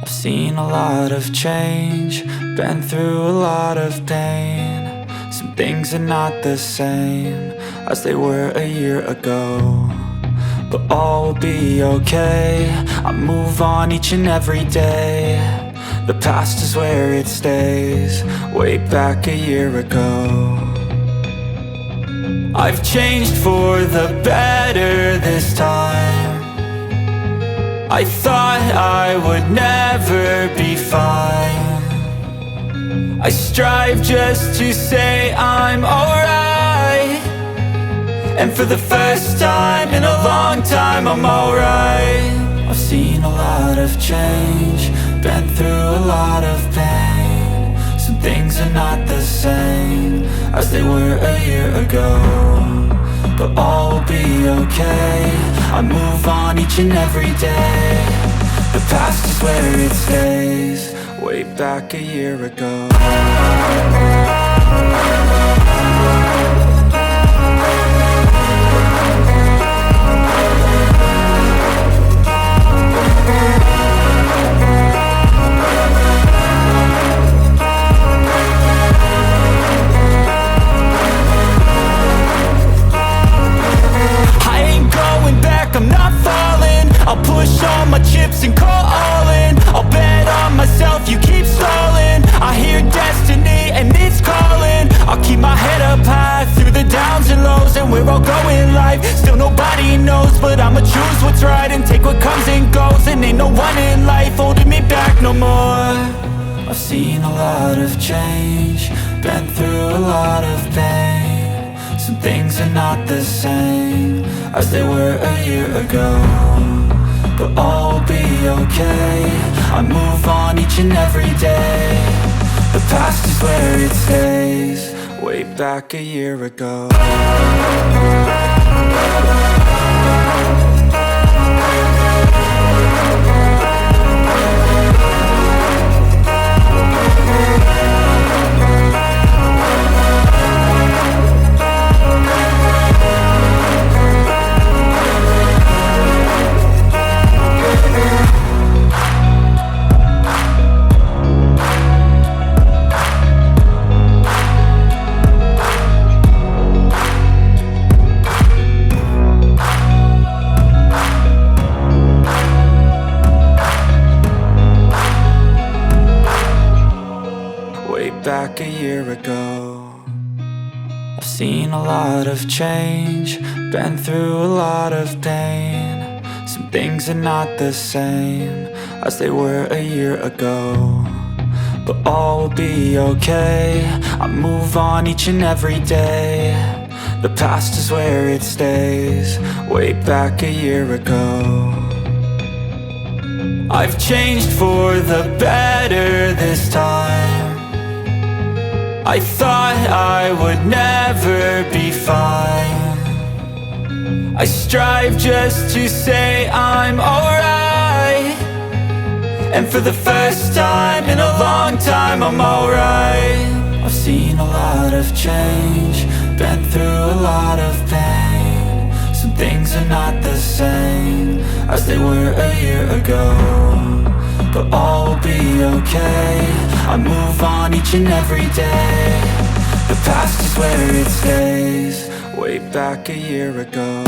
I've seen a lot of change, been through a lot of pain. Some things are not the same as they were a year ago, but all will be okay. I move on each and every day. The past is where it stays, way back a year ago. I've changed for the better this time. I thought I would never be fine. I strive just to say I'm alright, and for the first time in a long time I'm alright. I've seen a lot of change, been through a lot of pain. Some things are not the same as they were a year ago, but all will be okay. I move on each and every day. The past is where it stays, way back a year ago. I'm not falling, I'll push all my chips and call all in. I'll bet on myself, you keep stalling. I hear destiny and it's calling. I'll keep my head up high through the downs and lows, and where I'll go in life, still nobody knows. But I'ma choose what's right and take what comes and goes, and ain't no one in life holding me back no more. I've seen a lot of change, been through a lot of pain. Some things are not the same as they were a year ago, but all will be okay. I move on each and every day. The past is where it stays, way back a year ago. Back a year ago. I've seen a lot of change, been through a lot of pain. Some things are not the same as they were a year ago, but all will be okay. I move on each and every day. The past is where it stays, way back a year ago. I've changed for the better this time. I thought I would never be fine. I strive just to say I'm alright, and for the first time in a long time I'm alright. I've seen a lot of change, been through a lot of pain. Some things are not the same as they were a year ago, but all will be okay. I move on each and every day. The past is where it stays, way back a year ago.